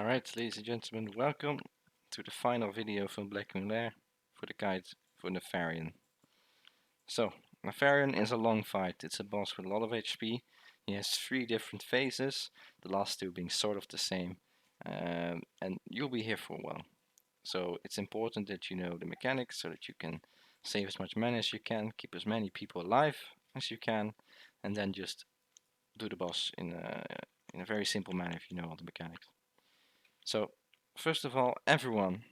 Alright, ladies and gentlemen, welcome to the final video from Blackwing Lair for the guide for Nefarian. So, Nefarian is a long fight. It's a boss with a lot of HP. He has 3 different phases, the last 2 being sort of the same. And you'll be here for a while. So it's important that you know the mechanics so that you can save as much mana as you can, keep as many people alive as you can, and then just do the boss in a very simple manner if you know all the mechanics. So, first of all, everyone,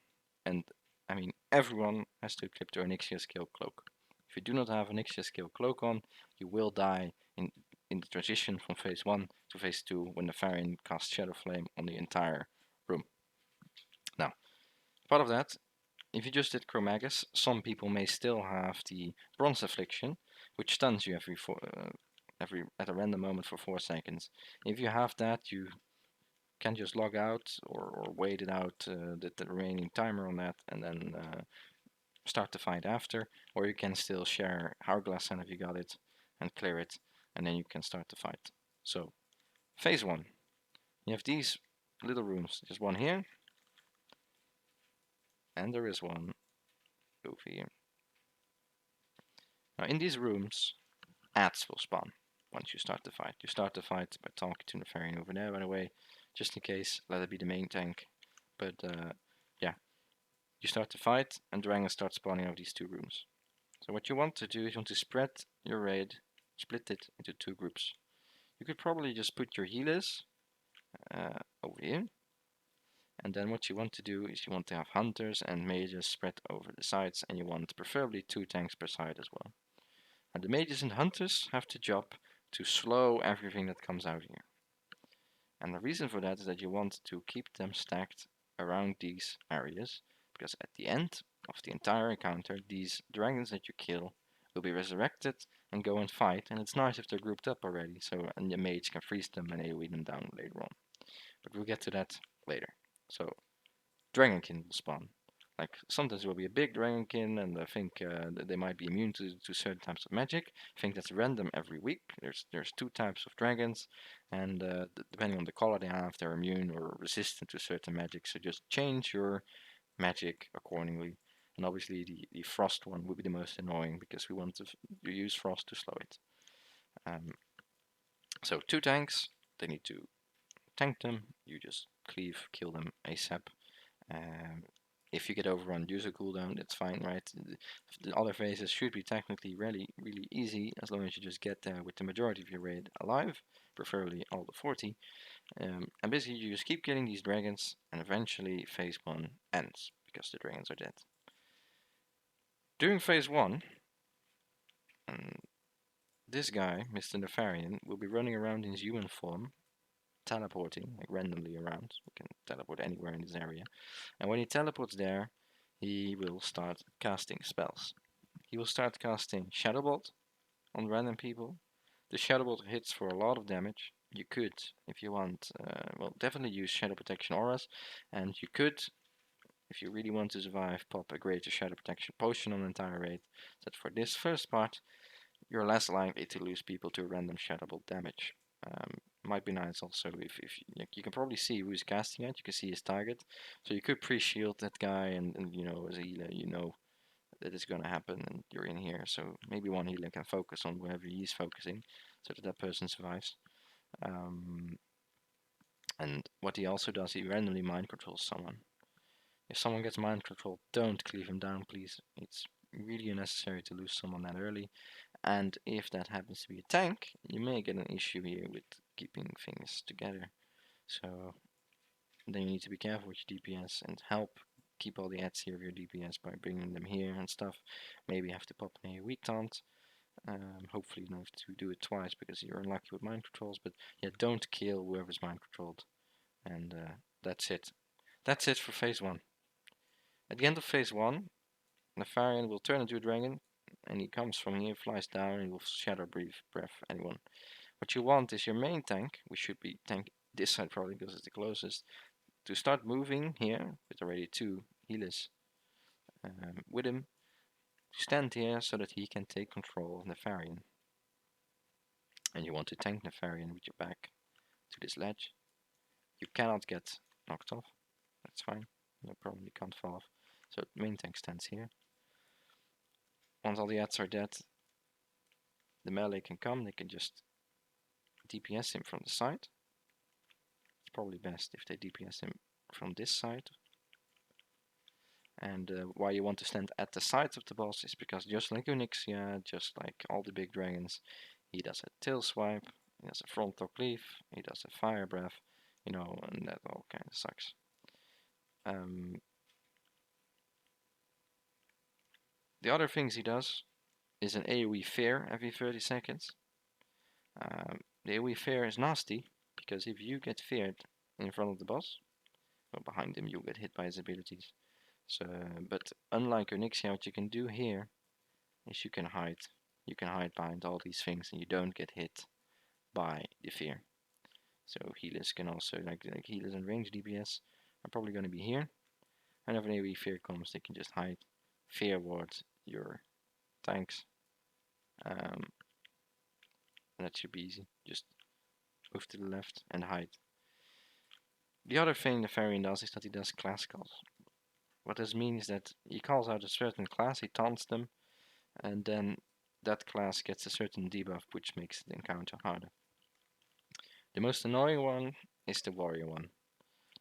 and I mean everyone, has to equip their Onyxia skill cloak. If you do not have an Onyxia skill cloak on, you will die in the transition from phase 1 to phase 2 when the Nefarian casts Shadow Flame on the entire room. Now, part of that, if you just did Chromagus, some people may still have the Bronze Affliction, which stuns you every at a random moment for 4 seconds. If you have that, you can just log out or wait it out the remaining timer on that and then start the fight after, or you can still share Hourglass Sun if you got it and clear it, and then you can start the fight. So, phase 1. You have these little rooms. There's one here, and there is one over here. Now, in these rooms, ads will spawn once you start the fight. You start the fight by talking to Nefarian over there, by the way, just in case, let it be the main tank. But yeah, you start the fight and dragons start spawning out of these 2 rooms. So what you want to do is you want to spread your raid, split it into 2 groups. You could probably just put your healers over here. And then what you want to do is you want to have hunters and mages spread over the sides, and you want preferably 2 tanks per side as well. And the mages and hunters have the job to slow everything that comes out here. And the reason for that is that you want to keep them stacked around these areas, because at the end of the entire encounter, these dragons that you kill will be resurrected and go and fight, and it's nice if they're grouped up already, so and the mage can freeze them and AoE them down later on. But we'll get to that later. So, Dragonkin will spawn. Like, sometimes it will be a big Dragonkin, and I think they might be immune to certain types of magic. I think that's random every week. There's 2 types of dragons, and depending on the color they have, they're immune or resistant to certain magic. So just change your magic accordingly. And obviously the frost one would be the most annoying because we want to use frost to slow it. So 2 tanks, they need to tank them. You just cleave, kill them ASAP. If you get overrun, use a cooldown, that's fine, right? The other phases should be technically really easy as long as you just get there with the majority of your raid alive, preferably all the 40. And basically you just keep killing these dragons and eventually phase 1 ends because the dragons are dead. During phase 1, this guy, Mr. Nefarian, will be running around in his human form, teleporting like randomly around. We can teleport anywhere in this area. And when he teleports there, he will start casting spells. He will start casting Shadow Bolt on random people. The Shadow Bolt hits for a lot of damage. You could, if you want, well, definitely use Shadow Protection auras, and you could, if you really want to survive, pop a greater Shadow Protection potion on the entire raid. So that for this first part, you're less likely to lose people to random Shadow Bolt damage. Might be nice also if you can probably see who's casting it. You can see his target, so you could pre-shield that guy, and you know, as a healer, you know that it's gonna happen, and you're in here. So maybe one healer can focus on wherever he's focusing, so that that person survives. And what he also does, he randomly mind controls someone. If someone gets mind controlled, don't cleave him down, please. It's really unnecessary to lose someone that early. And if that happens to be a tank, you may get an issue here with keeping things together. So then you need to be careful with your DPS and help keep all the ads here of your DPS by bringing them here and stuff. Maybe you have to pop in a weak taunt. Hopefully you don't have to do it twice because you're unlucky with mind controls. But yeah, don't kill whoever's mind controlled. And that's it. That's it for phase 1. At the end of phase 1, Nefarian will turn into a dragon, and he comes from here, flies down, and he will shadow breath anyone. What you want is your main tank, which should be tank this side probably because it's the closest, to start moving here with already 2 healers with him, to stand here so that he can take control of Nefarian. And you want to tank Nefarian with your back to this ledge. You cannot get knocked off. That's fine. No problem, you can't fall off. So the main tank stands here. Once all the ads are dead, the melee can come, they can just DPS him from the side. It's probably best if they DPS him from this side. And why you want to stand at the sides of the boss is because just like Onyxia, just like all the big dragons, he does a tail swipe, he does a frontal cleave, he does a fire breath, you know, and that all kind of sucks. The other things he does is an AoE fear every 30 seconds. The AoE fear is nasty because if you get feared in front of the boss, or behind him, you'll get hit by his abilities. So, but unlike Onyxia, what you can do here is you can hide. You can hide behind all these things and you don't get hit by the fear. So healers can also, like healers and range DPS are probably going to be here. And if an AoE fear comes, they can just hide fear ward your tanks. And that should be easy. Just move to the left and hide. The other thing Nefarian does is that he does class calls. What this means is that he calls out a certain class, he taunts them, and then that class gets a certain debuff which makes the encounter harder. The most annoying one is the warrior one.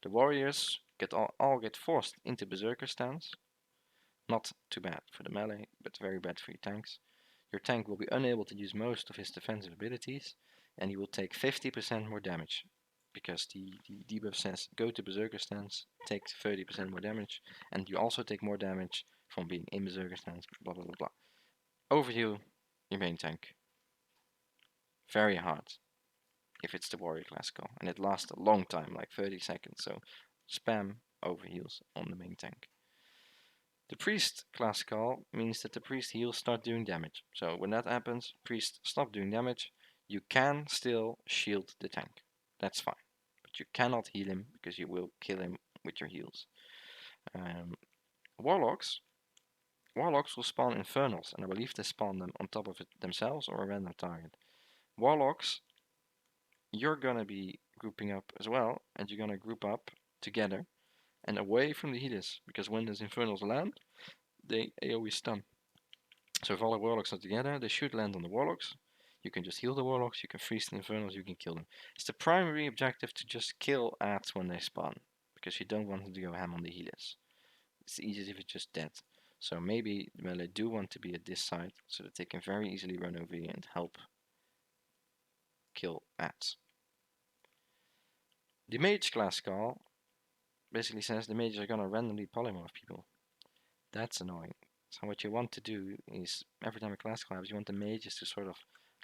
The warriors all get forced into berserker stance. Not too bad for the melee, but very bad for your tanks. Your tank will be unable to use most of his defensive abilities, and he will take 50% more damage. Because the debuff says go to berserker stance, take 30% more damage, and you also take more damage from being in berserker stance, blah blah blah blah. Overheal your main tank. Very hard if it's the warrior classical, and it lasts a long time, like 30 seconds, so spam overheals on the main tank. The priest classical means that the priest heals start doing damage. So when that happens, priest stop doing damage. You can still shield the tank. That's fine. But you cannot heal him because you will kill him with your heals. Warlocks will spawn infernals, and I believe they spawn them on top of it themselves or a random target. Warlocks, you're gonna be grouping up as well, and you're gonna group up together and away from the healers, because when those infernals land, they AoE stun. So if all the warlocks are together, they should land on the warlocks. You can just heal the warlocks, you can freeze the infernals, you can kill them. It's the primary objective to just kill ads when they spawn, because you don't want them to go ham on the healers. It's easiest if it's just dead. So maybe the melee do want to be at this side, so that they can very easily run over here and help kill ads. The mage class call basically says the mages are gonna randomly polymorph people. That's annoying. So what you want to do is, every time a class collapses, you want the mages to sort of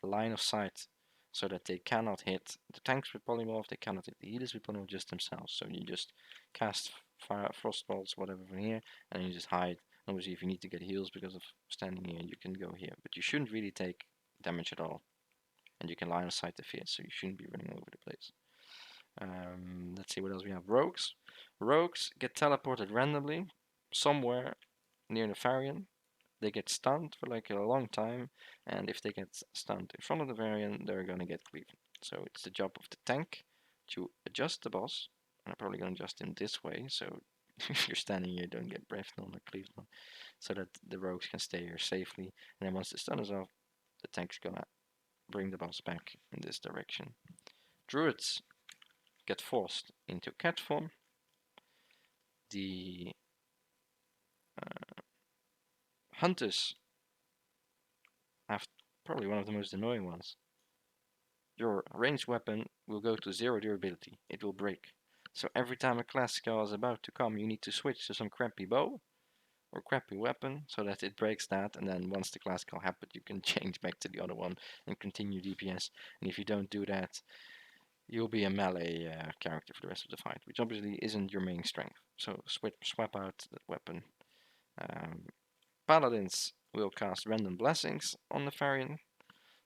line of sight so that they cannot hit the tanks with polymorph, they cannot hit the healers with polymorph, just themselves. So you just cast fire, frost bolts, whatever from here, and you just hide. Obviously, if you need to get heals because of standing here, you can go here. But you shouldn't really take damage at all. And you can line of sight the fear, so you shouldn't be running over the place. Let's see what else we have. Rogues. Rogues get teleported randomly somewhere near Nefarian. They get stunned for like a long time, and if they get stunned in front of the Varian, they're gonna get cleaved. So it's the job of the tank to adjust the boss, and I'm probably gonna adjust him this way, so if you're standing here, don't get breathed on or cleaved on, so that the rogues can stay here safely. And then once the stun is off, the tank's gonna bring the boss back in this direction. Druids get forced into cat form. The hunters have probably one of the most annoying ones. Your ranged weapon will go to 0 durability. It will break. So every time a class skill is about to come, you need to switch to some crappy bow or crappy weapon so that it breaks that, and then once the class skill happens, you can change back to the other one and continue DPS. And if you don't do that, you'll be a melee character for the rest of the fight, which obviously isn't your main strength. So swap out that weapon. Paladins will cast random blessings on Nefarian.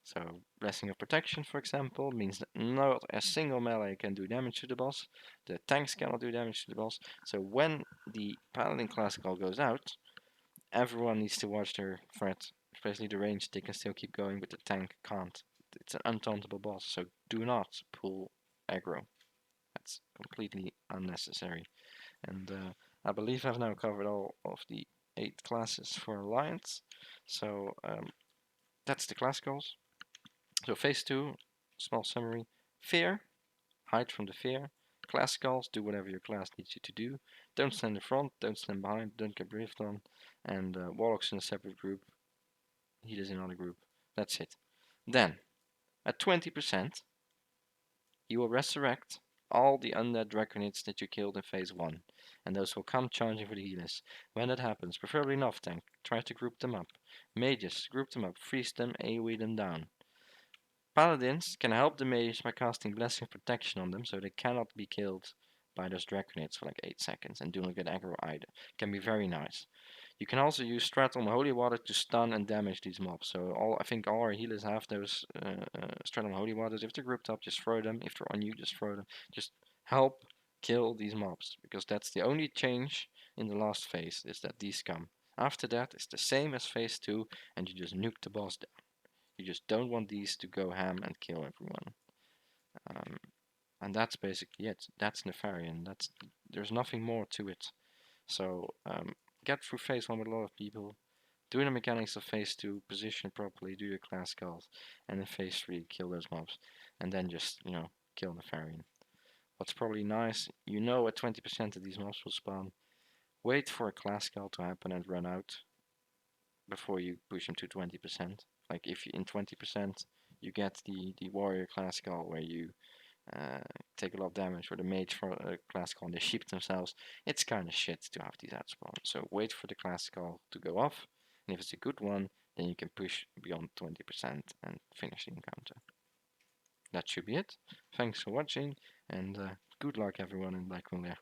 So Blessing of Protection, for example, means that not a single melee can do damage to the boss. The tanks cannot do damage to the boss. So when the Paladin classical goes out, everyone needs to watch their threat. Especially the range, they can still keep going, but the tank can't. It's an untauntable boss, so do not pull aggro That's completely unnecessary. And I believe I've now covered all of the 8 classes for Alliance. So that's the class goals. So phase 2, small summary. Fear, hide from the fear. Class goals, do whatever your class needs you to do. Don't stand in front, don't stand behind, don't get briefed on. And Warlock's in a separate group, Healers in another group. That's it. Then, at 20%, you will resurrect all the undead draconids that you killed in phase 1, and those will come charging for the healers. When that happens, preferably an off tank, try to group them up. Mages, group them up, freeze them, AoE them down. Paladins can help the mages by casting Blessing of Protection on them, so they cannot be killed by those draconids for like 8 seconds and do not get aggro either. Can be very nice. You can also use Stratum Holy Water to stun and damage these mobs. So I think all our healers have those Stratum Holy Waters. If they're grouped up, just throw them. If they're on you, just throw them. Just help kill these mobs, because that's the only change in the last phase, is that these come. After that, it's the same as phase 2, and you just nuke the boss down. You just don't want these to go ham and kill everyone. And that's basically it. That's Nefarian. There's nothing more to it. So get through phase 1 with a lot of people. Do the mechanics of phase 2, position properly, do your class calls, and in phase 3 kill those mobs. And then just, kill Nefarian. What's probably nice, at 20% of these mobs will spawn. Wait for a class call to happen and run out before you push them to 20%. Like if you, in 20% you get the warrior class call where you take a lot of damage, or the mage for a class call and they sheep themselves. It's kind of shit to have these outspawn. So wait for the class call to go off, and if it's a good one, then you can push beyond 20% and finish the encounter. That should be it. Thanks for watching, and good luck everyone in Blackwing Lair.